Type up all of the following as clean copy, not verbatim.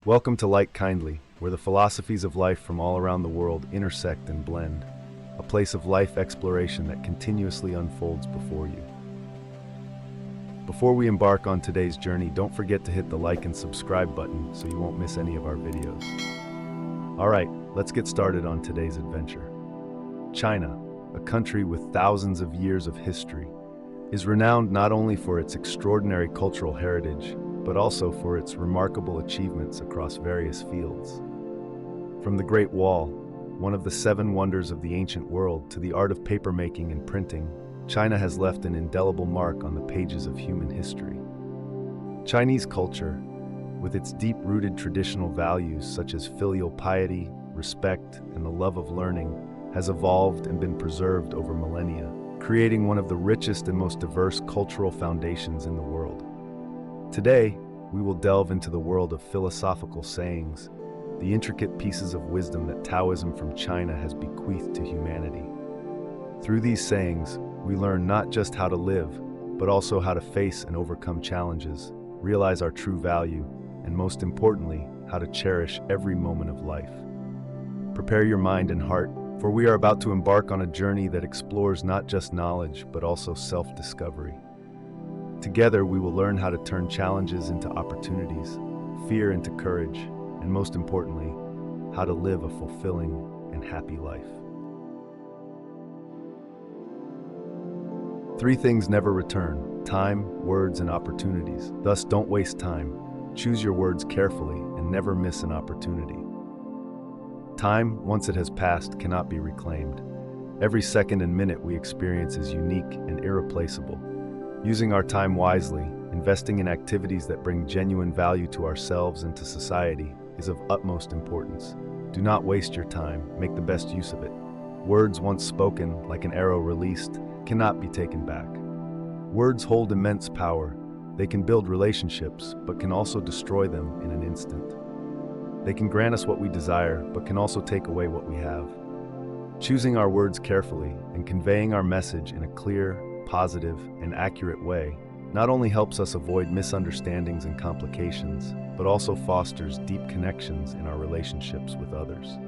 Welcome to Light Kindly, where the philosophies of life from all around the world intersect and blend, a place of life exploration that continuously unfolds before you. Before we embark on today's journey, don't forget to hit the like and subscribe button so you won't miss any of our videos. Alright, let's get started on today's adventure. China, a country with thousands of years of history, is renowned not only for its extraordinary cultural heritage, but also for its remarkable achievements across various fields. From the Great Wall, one of the seven wonders of the ancient world, to the art of papermaking and printing, China has left an indelible mark on the pages of human history. Chinese culture, with its deep-rooted traditional values such as filial piety, respect, and the love of learning, has evolved and been preserved over millennia, creating one of the richest and most diverse cultural foundations in the world. Today, we will delve into the world of philosophical sayings, the intricate pieces of wisdom that Taoism from China has bequeathed to humanity. Through these sayings, we learn not just how to live, but also how to face and overcome challenges, realize our true value, and most importantly, how to cherish every moment of life. Prepare your mind and heart, for we are about to embark on a journey that explores not just knowledge, but also self-discovery. Together, we will learn how to turn challenges into opportunities, fear into courage, and most importantly, how to live a fulfilling and happy life. Three things never return: time, words, and opportunities. Thus, don't waste time. Choose your words carefully and never miss an opportunity. Time, once it has passed, cannot be reclaimed. Every second and minute we experience is unique and irreplaceable. Using our time wisely, investing in activities that bring genuine value to ourselves and to society, is of utmost importance. Do not waste your time, make the best use of it. Words once spoken, like an arrow released, cannot be taken back. Words hold immense power. They can build relationships, but can also destroy them in an instant. They can grant us what we desire, but can also take away what we have. Choosing our words carefully and conveying our message in a clear, positive, and accurate way not only helps us avoid misunderstandings and complications, but also fosters deep connections in our relationships with others.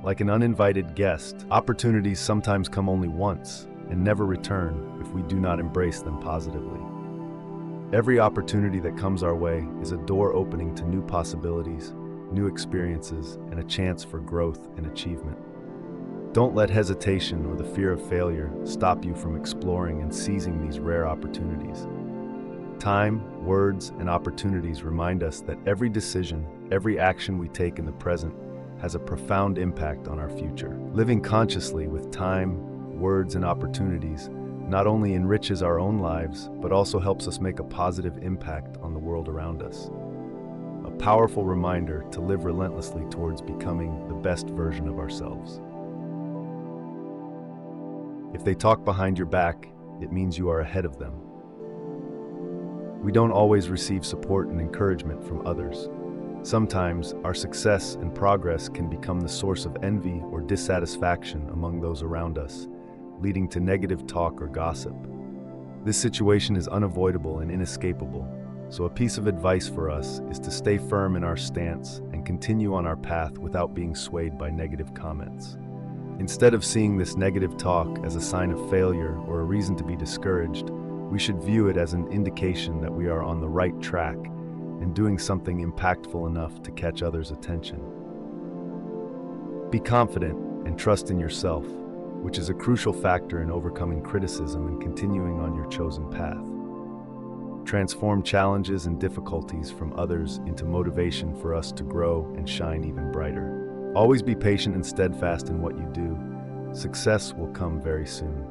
Like an uninvited guest, opportunities sometimes come only once and never return if we do not embrace them positively. Every opportunity that comes our way is a door opening to new possibilities, new experiences, and a chance for growth and achievement. Don't let hesitation or the fear of failure stop you from exploring and seizing these rare opportunities. Time, words, and opportunities remind us that every decision, every action we take in the present has a profound impact on our future. Living consciously with time, words, and opportunities not only enriches our own lives, but also helps us make a positive impact on the world around us. A powerful reminder to live relentlessly towards becoming the best version of ourselves. If they talk behind your back, it means you are ahead of them. We don't always receive support and encouragement from others. Sometimes our success and progress can become the source of envy or dissatisfaction among those around us, leading to negative talk or gossip. This situation is unavoidable and inescapable, so a piece of advice for us is to stay firm in our stance and continue on our path without being swayed by negative comments. Instead of seeing this negative talk as a sign of failure or a reason to be discouraged, we should view it as an indication that we are on the right track and doing something impactful enough to catch others' attention. Be confident and trust in yourself, which is a crucial factor in overcoming criticism and continuing on your chosen path. Transform challenges and difficulties from others into motivation for us to grow and shine even brighter. Always be patient and steadfast in what you do. Success will come very soon.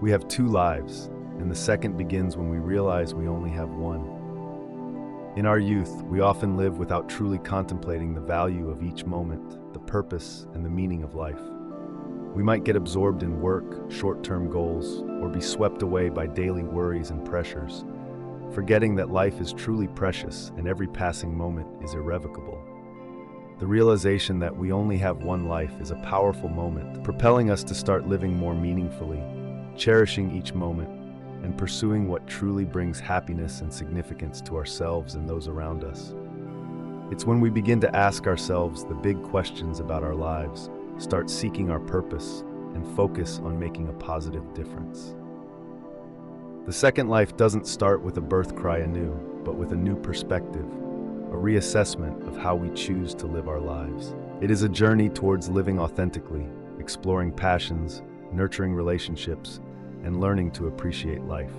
We have two lives, and the second begins when we realize we only have one. In our youth, we often live without truly contemplating the value of each moment, the purpose, and the meaning of life. We might get absorbed in work, short-term goals, or be swept away by daily worries and pressures, forgetting that life is truly precious and every passing moment is irrevocable. The realization that we only have one life is a powerful moment, propelling us to start living more meaningfully, cherishing each moment, and pursuing what truly brings happiness and significance to ourselves and those around us. It's when we begin to ask ourselves the big questions about our lives, start seeking our purpose, and focus on making a positive difference. The second life doesn't start with a birth cry anew, but with a new perspective, a reassessment of how we choose to live our lives. It is a journey towards living authentically, exploring passions, nurturing relationships, and learning to appreciate life.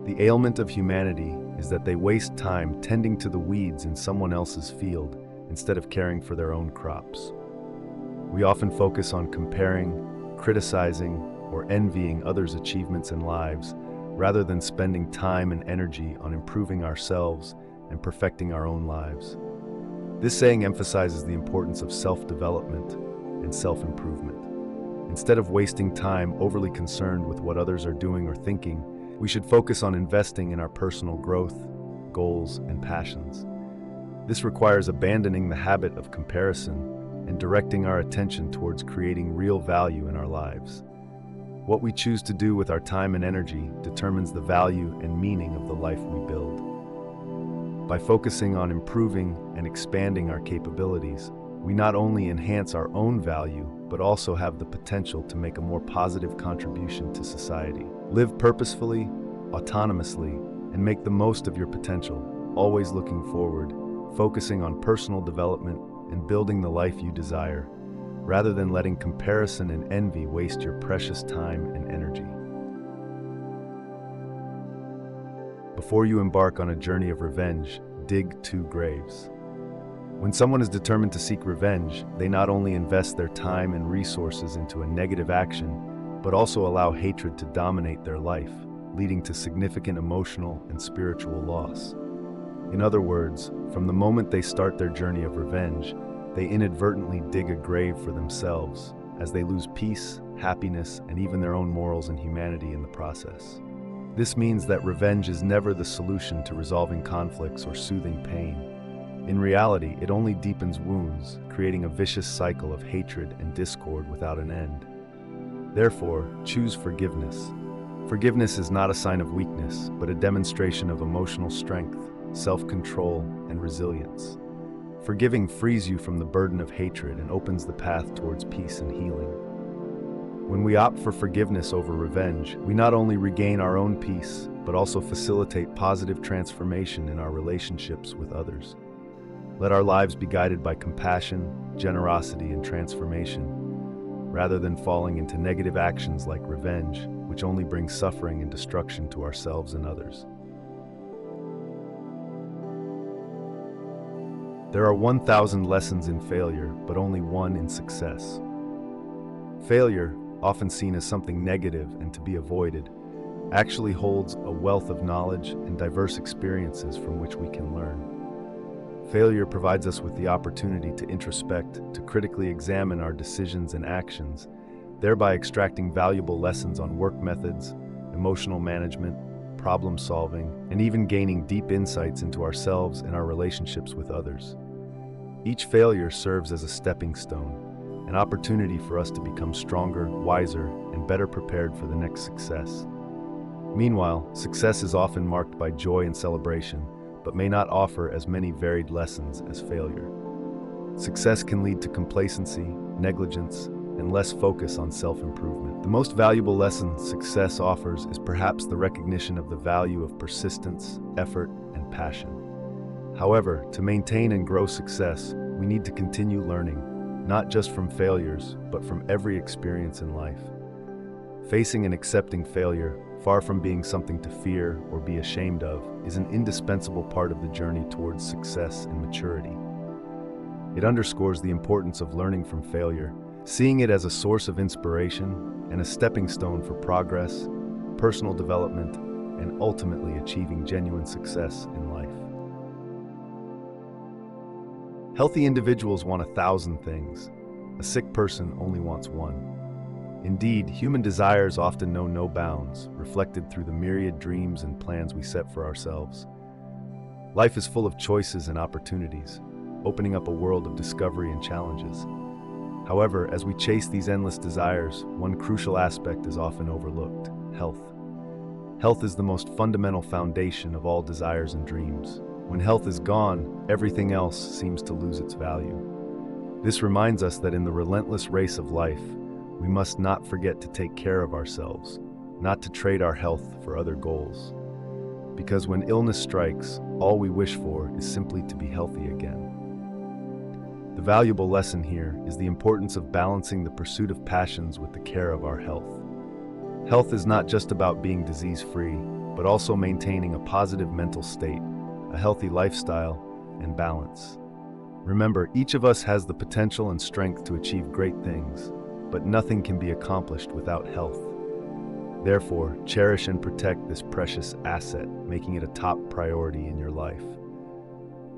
The ailment of humanity is that they waste time tending to the weeds in someone else's field instead of caring for their own crops. We often focus on comparing, criticizing, or envying others' achievements and lives, rather than spending time and energy on improving ourselves and perfecting our own lives. This saying emphasizes the importance of self-development and self-improvement. Instead of wasting time overly concerned with what others are doing or thinking, we should focus on investing in our personal growth, goals, and passions. This requires abandoning the habit of comparison and directing our attention towards creating real value in our lives. What we choose to do with our time and energy determines the value and meaning of the life we build. By focusing on improving and expanding our capabilities, we not only enhance our own value, but also have the potential to make a more positive contribution to society. Live purposefully, autonomously, and make the most of your potential, always looking forward, focusing on personal development and building the life you desire, rather than letting comparison and envy waste your precious time and energy. Before you embark on a journey of revenge, dig 2 graves. When someone is determined to seek revenge, they not only invest their time and resources into a negative action, but also allow hatred to dominate their life, leading to significant emotional and spiritual loss. In other words, from the moment they start their journey of revenge, they inadvertently dig a grave for themselves, as they lose peace, happiness, and even their own morals and humanity in the process. This means that revenge is never the solution to resolving conflicts or soothing pain. In reality, it only deepens wounds, creating a vicious cycle of hatred and discord without an end. Therefore, choose forgiveness. Forgiveness is not a sign of weakness, but a demonstration of emotional strength, self-control, and resilience. Forgiving frees you from the burden of hatred and opens the path towards peace and healing. When we opt for forgiveness over revenge, we not only regain our own peace, but also facilitate positive transformation in our relationships with others. Let our lives be guided by compassion, generosity, and transformation, rather than falling into negative actions like revenge, which only brings suffering and destruction to ourselves and others. There are 1,000 lessons in failure, but only one in success. Failure, often seen as something negative and to be avoided, actually holds a wealth of knowledge and diverse experiences from which we can learn. Failure provides us with the opportunity to introspect, to critically examine our decisions and actions, thereby extracting valuable lessons on work methods, emotional management, problem solving, and even gaining deep insights into ourselves and our relationships with others. Each failure serves as a stepping stone, an opportunity for us to become stronger, wiser, and better prepared for the next success. Meanwhile, success is often marked by joy and celebration, but may not offer as many varied lessons as failure. Success can lead to complacency, negligence, and less focus on self-improvement. The most valuable lesson success offers is perhaps the recognition of the value of persistence, effort, and passion. However, to maintain and grow success, we need to continue learning, not just from failures, but from every experience in life. Facing and accepting failure, far from being something to fear or be ashamed of, is an indispensable part of the journey towards success and maturity. It underscores the importance of learning from failure, seeing it as a source of inspiration and a stepping stone for progress, personal development, and ultimately achieving genuine success in life. Healthy individuals want 1,000 things. A sick person only wants one. Indeed, human desires often know no bounds, reflected through the myriad dreams and plans we set for ourselves. Life is full of choices and opportunities, opening up a world of discovery and challenges. However, as we chase these endless desires, one crucial aspect is often overlooked: health. Health is the most fundamental foundation of all desires and dreams. When health is gone, everything else seems to lose its value. This reminds us that in the relentless race of life, we must not forget to take care of ourselves, not to trade our health for other goals. Because when illness strikes, all we wish for is simply to be healthy again. The valuable lesson here is the importance of balancing the pursuit of passions with the care of our health. Health is not just about being disease-free, but also maintaining a positive mental state, a healthy lifestyle, and balance. Remember, each of us has the potential and strength to achieve great things, but nothing can be accomplished without health. Therefore, cherish and protect this precious asset, making it a top priority in your life.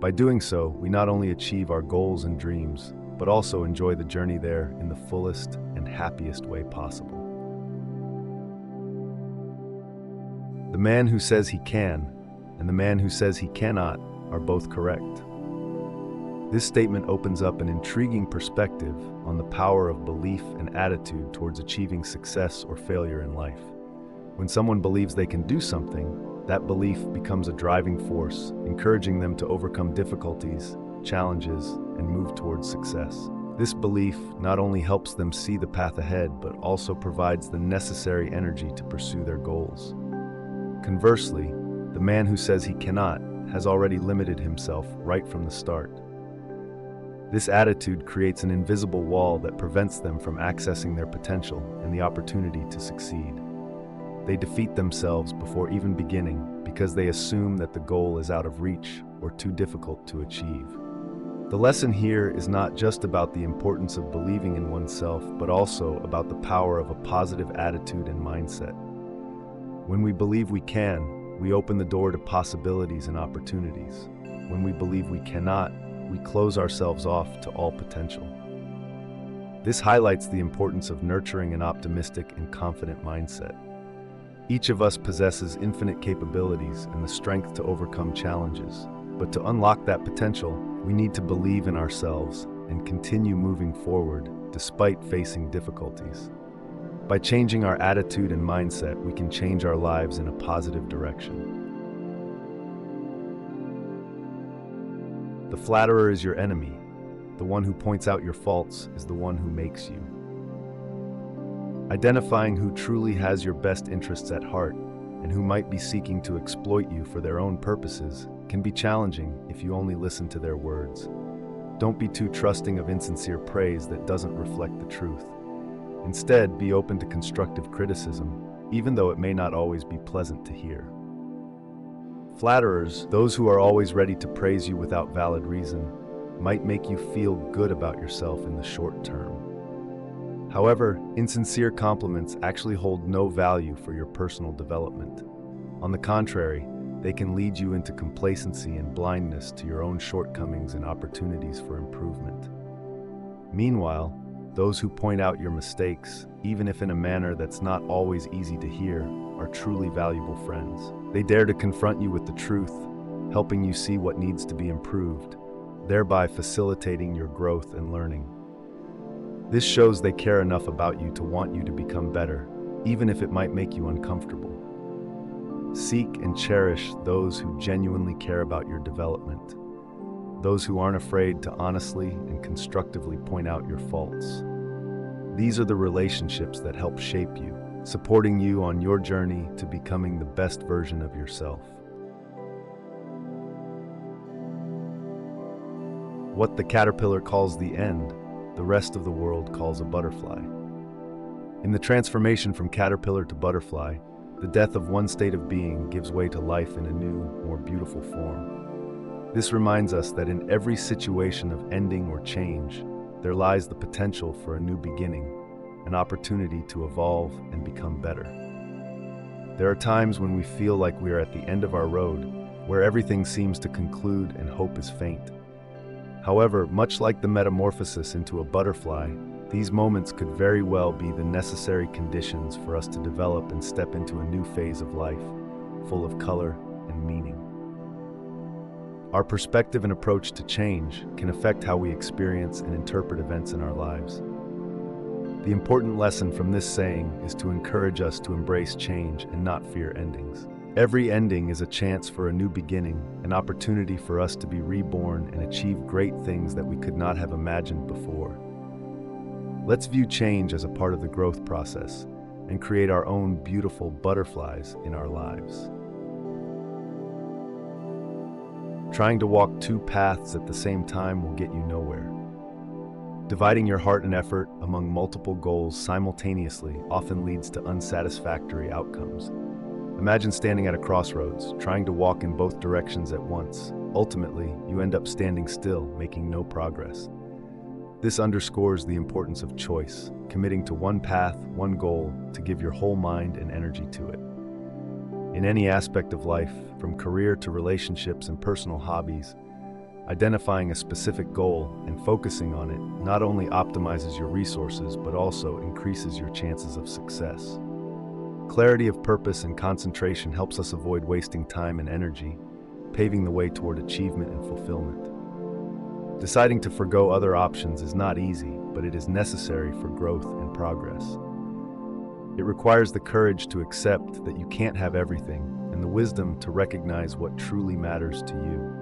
By doing so, we not only achieve our goals and dreams, but also enjoy the journey there in the fullest and happiest way possible. The man who says he can, and the man who says he cannot, are both correct. This statement opens up an intriguing perspective on the power of belief and attitude towards achieving success or failure in life. When someone believes they can do something, that belief becomes a driving force, encouraging them to overcome difficulties, challenges, and move towards success. This belief not only helps them see the path ahead, but also provides the necessary energy to pursue their goals. Conversely, the man who says he cannot has already limited himself right from the start. This attitude creates an invisible wall that prevents them from accessing their potential and the opportunity to succeed. They defeat themselves before even beginning because they assume that the goal is out of reach or too difficult to achieve. The lesson here is not just about the importance of believing in oneself, but also about the power of a positive attitude and mindset. When we believe we can, we open the door to possibilities and opportunities. When we believe we cannot, we close ourselves off to all potential. This highlights the importance of nurturing an optimistic and confident mindset. Each of us possesses infinite capabilities and the strength to overcome challenges. But to unlock that potential, we need to believe in ourselves and continue moving forward despite facing difficulties. By changing our attitude and mindset, we can change our lives in a positive direction. The flatterer is your enemy. The one who points out your faults is the one who makes you. Identifying who truly has your best interests at heart and who might be seeking to exploit you for their own purposes can be challenging if you only listen to their words. Don't be too trusting of insincere praise that doesn't reflect the truth. Instead, be open to constructive criticism, even though it may not always be pleasant to hear. Flatterers, those who are always ready to praise you without valid reason, might make you feel good about yourself in the short term. However, insincere compliments actually hold no value for your personal development. On the contrary, they can lead you into complacency and blindness to your own shortcomings and opportunities for improvement. Meanwhile, those who point out your mistakes, even if in a manner that's not always easy to hear, are truly valuable friends. They dare to confront you with the truth, helping you see what needs to be improved, thereby facilitating your growth and learning. This shows they care enough about you to want you to become better, even if it might make you uncomfortable. Seek and cherish those who genuinely care about your development, those who aren't afraid to honestly and constructively point out your faults. These are the relationships that help shape you, supporting you on your journey to becoming the best version of yourself. What the caterpillar calls the end, the rest of the world calls a butterfly. In the transformation from caterpillar to butterfly, the death of one state of being gives way to life in a new, more beautiful form. This reminds us that in every situation of ending or change, there lies the potential for a new beginning, an opportunity to evolve and become better. There are times when we feel like we are at the end of our road, where everything seems to conclude and hope is faint. However, much like the metamorphosis into a butterfly, these moments could very well be the necessary conditions for us to develop and step into a new phase of life, full of color and meaning. Our perspective and approach to change can affect how we experience and interpret events in our lives. The important lesson from this saying is to encourage us to embrace change and not fear endings. Every ending is a chance for a new beginning, an opportunity for us to be reborn and achieve great things that we could not have imagined before. Let's view change as a part of the growth process and create our own beautiful butterflies in our lives. Trying to walk two paths at the same time will get you nowhere. Dividing your heart and effort among multiple goals simultaneously often leads to unsatisfactory outcomes. Imagine standing at a crossroads, trying to walk in both directions at once. Ultimately, you end up standing still, making no progress. This underscores the importance of choice, committing to one path, one goal, to give your whole mind and energy to it. In any aspect of life, from career to relationships and personal hobbies, identifying a specific goal and focusing on it not only optimizes your resources but also increases your chances of success. Clarity of purpose and concentration helps us avoid wasting time and energy, paving the way toward achievement and fulfillment. Deciding to forgo other options is not easy, but it is necessary for growth and progress. It requires the courage to accept that you can't have everything and the wisdom to recognize what truly matters to you.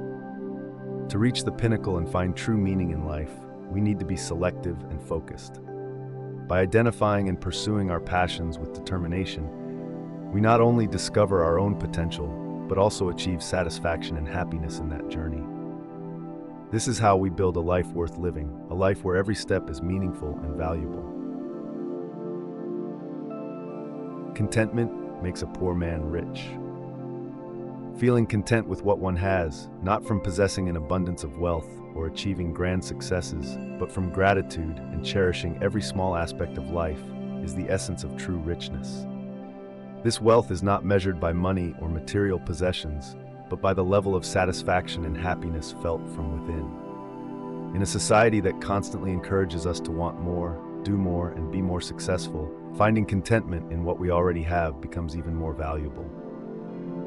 To reach the pinnacle and find true meaning in life, we need to be selective and focused. By identifying and pursuing our passions with determination, we not only discover our own potential, but also achieve satisfaction and happiness in that journey. This is how we build a life worth living, a life where every step is meaningful and valuable. Contentment makes a poor man rich. Feeling content with what one has, not from possessing an abundance of wealth or achieving grand successes, but from gratitude and cherishing every small aspect of life, is the essence of true richness. This wealth is not measured by money or material possessions, but by the level of satisfaction and happiness felt from within. In a society that constantly encourages us to want more, do more, and be more successful, finding contentment in what we already have becomes even more valuable.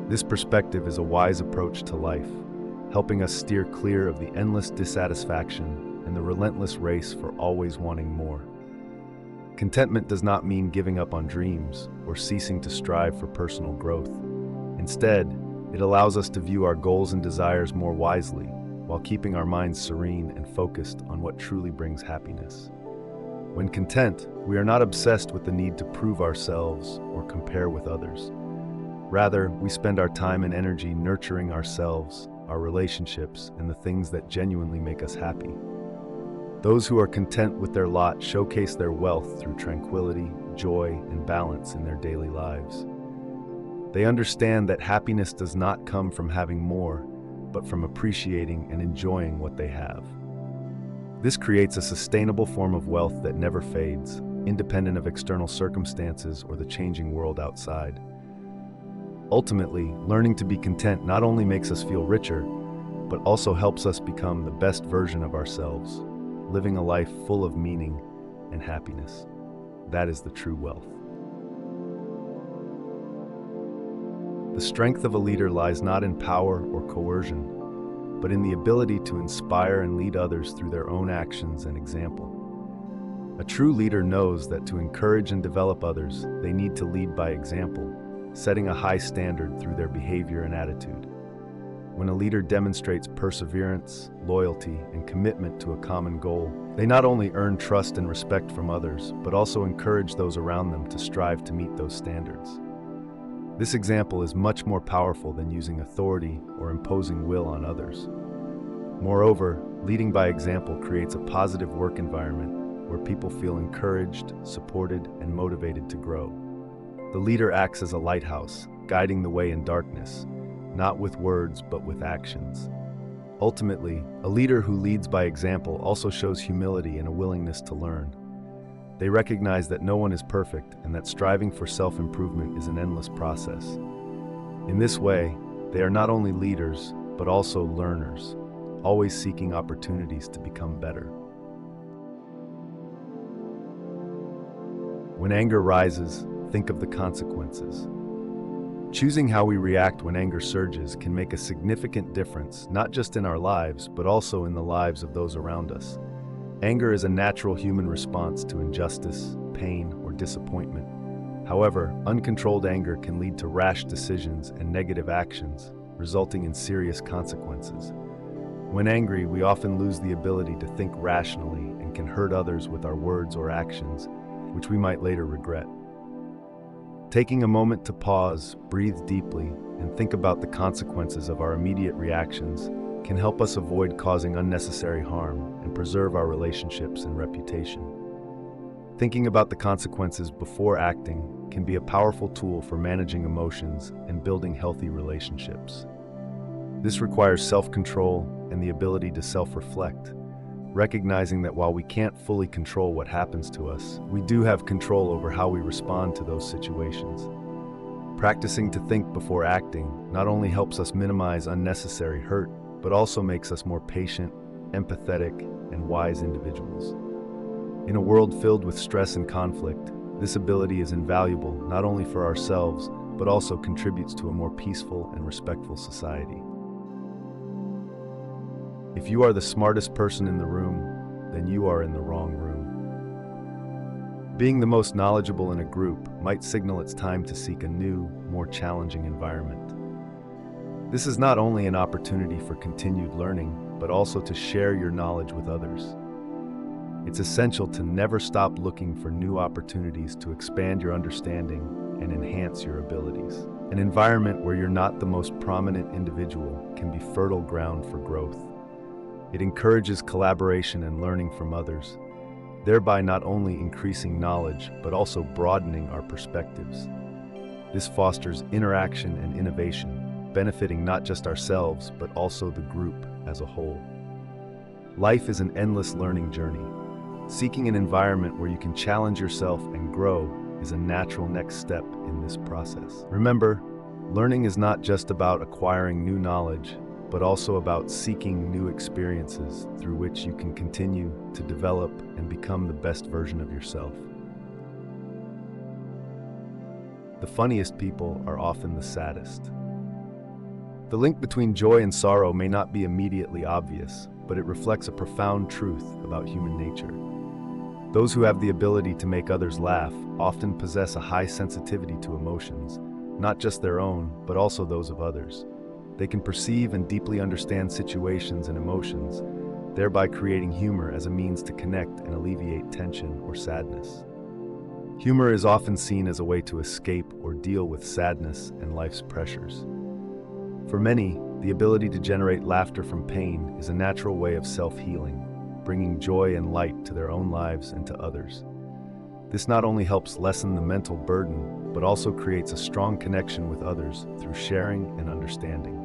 This perspective is a wise approach to life, helping us steer clear of the endless dissatisfaction and the relentless race for always wanting more. Contentment does not mean giving up on dreams or ceasing to strive for personal growth. Instead, it allows us to view our goals and desires more wisely, while keeping our minds serene and focused on what truly brings happiness. When content, we are not obsessed with the need to prove ourselves or compare with others. Rather, we spend our time and energy nurturing ourselves, our relationships, and the things that genuinely make us happy. Those who are content with their lot showcase their wealth through tranquility, joy, and balance in their daily lives. They understand that happiness does not come from having more, but from appreciating and enjoying what they have. This creates a sustainable form of wealth that never fades, independent of external circumstances or the changing world outside. Ultimately, learning to be content not only makes us feel richer, but also helps us become the best version of ourselves, living a life full of meaning and happiness. That is the true wealth. The strength of a leader lies not in power or coercion, but in the ability to inspire and lead others through their own actions and example. A true leader knows that to encourage and develop others, they need to lead by example, setting a high standard through their behavior and attitude. When a leader demonstrates perseverance, loyalty, and commitment to a common goal, they not only earn trust and respect from others, but also encourage those around them to strive to meet those standards. This example is much more powerful than using authority or imposing will on others. Moreover, leading by example creates a positive work environment where people feel encouraged, supported, and motivated to grow. The leader acts as a lighthouse, guiding the way in darkness, not with words but with actions. Ultimately, a leader who leads by example also shows humility and a willingness to learn. They recognize that no one is perfect and that striving for self-improvement is an endless process. In this way, they are not only leaders, but also learners, always seeking opportunities to become better. When anger rises, think of the consequences. Choosing how we react when anger surges can make a significant difference, not just in our lives, but also in the lives of those around us. Anger is a natural human response to injustice, pain, or disappointment. However, uncontrolled anger can lead to rash decisions and negative actions, resulting in serious consequences. When angry, we often lose the ability to think rationally and can hurt others with our words or actions, which we might later regret. Taking a moment to pause, breathe deeply, and think about the consequences of our immediate reactions can help us avoid causing unnecessary harm and preserve our relationships and reputation. Thinking about the consequences before acting can be a powerful tool for managing emotions and building healthy relationships. This requires self-control and the ability to self-reflect, recognizing that while we can't fully control what happens to us, we do have control over how we respond to those situations. Practicing to think before acting not only helps us minimize unnecessary hurt, but also makes us more patient, empathetic, and wise individuals. In a world filled with stress and conflict, this ability is invaluable not only for ourselves, but also contributes to a more peaceful and respectful society. If you are the smartest person in the room, then you are in the wrong room. Being the most knowledgeable in a group might signal it's time to seek a new, more challenging environment. This is not only an opportunity for continued learning, but also to share your knowledge with others. It's essential to never stop looking for new opportunities to expand your understanding and enhance your abilities. An environment where you're not the most prominent individual can be fertile ground for growth. It encourages collaboration and learning from others, thereby not only increasing knowledge, but also broadening our perspectives. This fosters interaction and innovation, benefiting not just ourselves, but also the group as a whole. Life is an endless learning journey. Seeking an environment where you can challenge yourself and grow is a natural next step in this process. Remember, learning is not just about acquiring new knowledge, but also about seeking new experiences through which you can continue to develop and become the best version of yourself. The funniest people are often the saddest. The link between joy and sorrow may not be immediately obvious, but it reflects a profound truth about human nature. Those who have the ability to make others laugh often possess a high sensitivity to emotions, not just their own, but also those of others. They can perceive and deeply understand situations and emotions, thereby creating humor as a means to connect and alleviate tension or sadness. Humor is often seen as a way to escape or deal with sadness and life's pressures. For many, the ability to generate laughter from pain is a natural way of self-healing, bringing joy and light to their own lives and to others. This not only helps lessen the mental burden, but also creates a strong connection with others through sharing and understanding.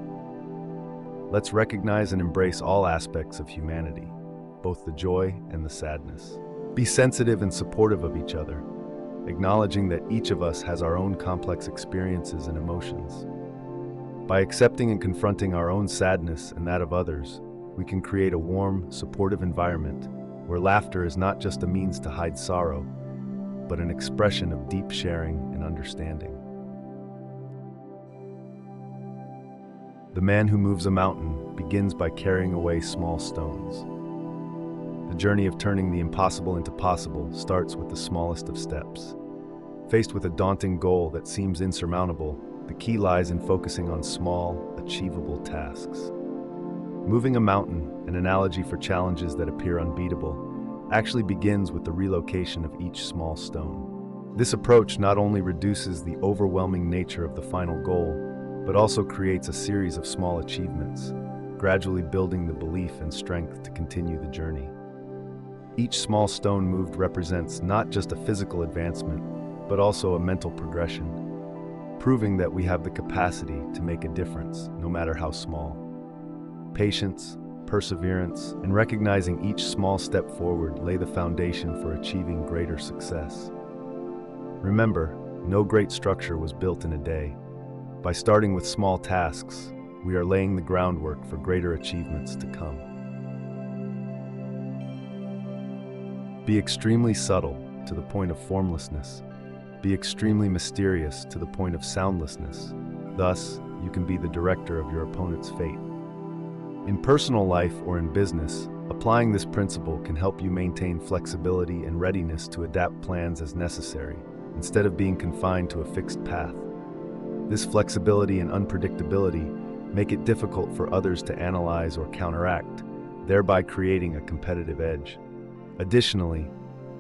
Let's recognize and embrace all aspects of humanity, both the joy and the sadness. Be sensitive and supportive of each other, acknowledging that each of us has our own complex experiences and emotions. By accepting and confronting our own sadness and that of others, we can create a warm, supportive environment where laughter is not just a means to hide sorrow, but an expression of deep sharing and understanding. The man who moves a mountain begins by carrying away small stones. The journey of turning the impossible into possible starts with the smallest of steps. Faced with a daunting goal that seems insurmountable, the key lies in focusing on small, achievable tasks. Moving a mountain, an analogy for challenges that appear unbeatable, actually begins with the relocation of each small stone. This approach not only reduces the overwhelming nature of the final goal, but also creates a series of small achievements, gradually building the belief and strength to continue the journey. Each small stone moved represents not just a physical advancement, but also a mental progression, proving that we have the capacity to make a difference, no matter how small. Patience, perseverance, and recognizing each small step forward lay the foundation for achieving greater success. Remember, no great structure was built in a day. By starting with small tasks, we are laying the groundwork for greater achievements to come. Be extremely subtle to the point of formlessness. Be extremely mysterious to the point of soundlessness. Thus, you can be the director of your opponent's fate. In personal life or in business, Applying this principle can help you maintain flexibility and readiness to adapt plans as necessary, instead of being confined to a fixed path. This flexibility and unpredictability make it difficult for others to analyze or counteract, thereby creating a competitive edge. Additionally,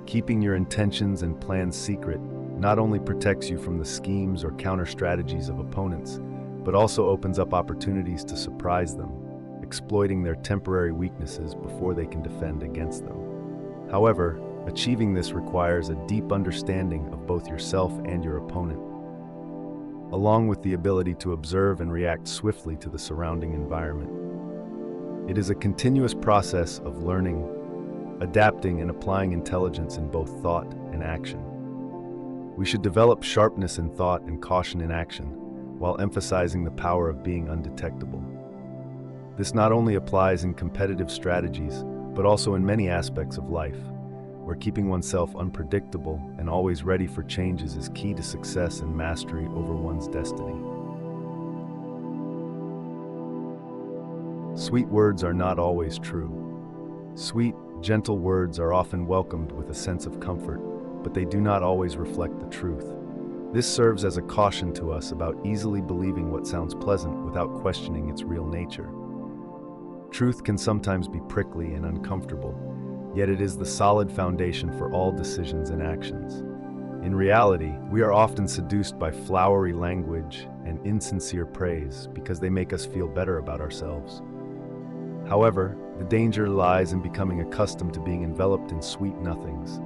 keeping your intentions and plans secret not only protects you from the schemes or counter-strategies of opponents, but also opens up opportunities to surprise them, exploiting their temporary weaknesses before they can defend against them. However, achieving this requires a deep understanding of both yourself and your opponent, along with the ability to observe and react swiftly to the surrounding environment. It is a continuous process of learning, adapting, and applying intelligence in both thought and action. We should develop sharpness in thought and caution in action, while emphasizing the power of being undetectable. This not only applies in competitive strategies, but also in many aspects of life, where keeping oneself unpredictable and always ready for changes is key to success and mastery over one's destiny. Sweet words are not always true. Sweet, gentle words are often welcomed with a sense of comfort, but they do not always reflect the truth. This serves as a caution to us about easily believing what sounds pleasant without questioning its real nature. Truth can sometimes be prickly and uncomfortable, yet it is the solid foundation for all decisions and actions. In reality, we are often seduced by flowery language and insincere praise because they make us feel better about ourselves. However, the danger lies in becoming accustomed to being enveloped in sweet nothings.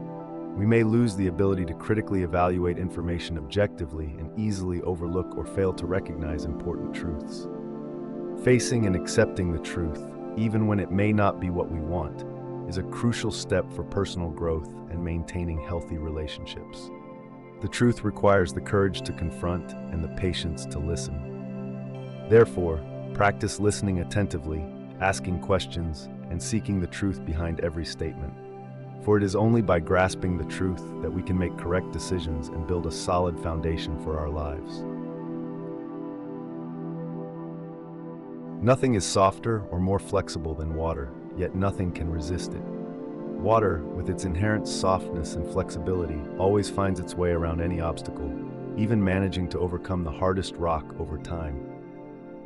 We may lose the ability to critically evaluate information objectively and easily overlook or fail to recognize important truths. Facing and accepting the truth, even when it may not be what we want, is a crucial step for personal growth and maintaining healthy relationships. The truth requires the courage to confront and the patience to listen. Therefore, practice listening attentively, asking questions, and seeking the truth behind every statement. For it is only by grasping the truth that we can make correct decisions and build a solid foundation for our lives. Nothing is softer or more flexible than water, yet nothing can resist it. Water, with its inherent softness and flexibility, always finds its way around any obstacle, even managing to overcome the hardest rock over time.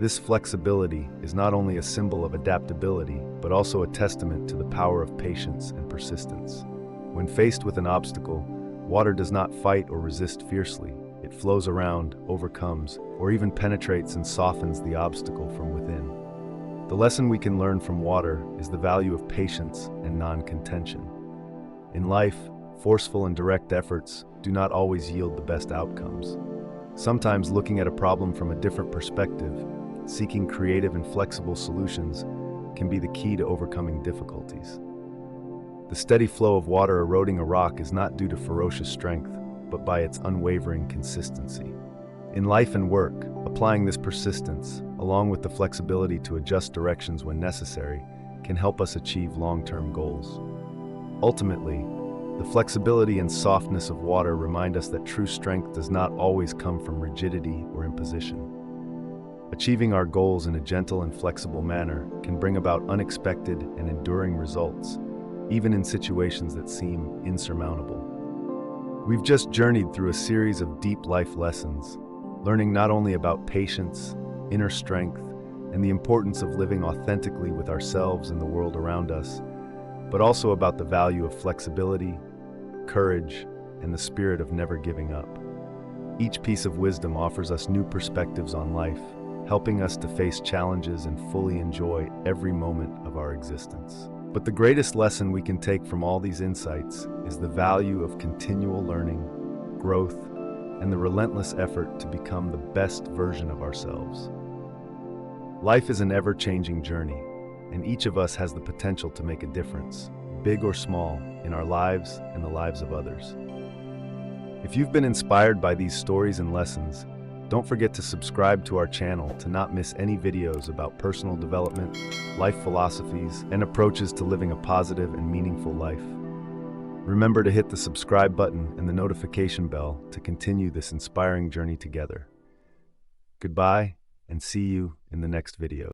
This flexibility is not only a symbol of adaptability, but also a testament to the power of patience and persistence. When faced with an obstacle, water does not fight or resist fiercely. It flows around, overcomes, or even penetrates and softens the obstacle from within. The lesson we can learn from water is the value of patience and non-contention. In life, forceful and direct efforts do not always yield the best outcomes. Sometimes looking at a problem from a different perspective, seeking creative and flexible solutions, can be the key to overcoming difficulties. The steady flow of water eroding a rock is not due to ferocious strength, but by its unwavering consistency. In life and work, applying this persistence, along with the flexibility to adjust directions when necessary, can help us achieve long-term goals. Ultimately, the flexibility and softness of water remind us that true strength does not always come from rigidity or imposition. Achieving our goals in a gentle and flexible manner can bring about unexpected and enduring results, even in situations that seem insurmountable. We've just journeyed through a series of deep life lessons, learning not only about patience, inner strength, and the importance of living authentically with ourselves and the world around us, but also about the value of flexibility, courage, and the spirit of never giving up. Each piece of wisdom offers us new perspectives on life, helping us to face challenges and fully enjoy every moment of our existence. But the greatest lesson we can take from all these insights is the value of continual learning, growth, and the relentless effort to become the best version of ourselves. Life is an ever-changing journey, and each of us has the potential to make a difference, big or small, in our lives and the lives of others. If you've been inspired by these stories and lessons, don't forget to subscribe to our channel to not miss any videos about personal development, life philosophies, and approaches to living a positive and meaningful life. Remember to hit the subscribe button and the notification bell to continue this inspiring journey together. Goodbye, and see you in the next video.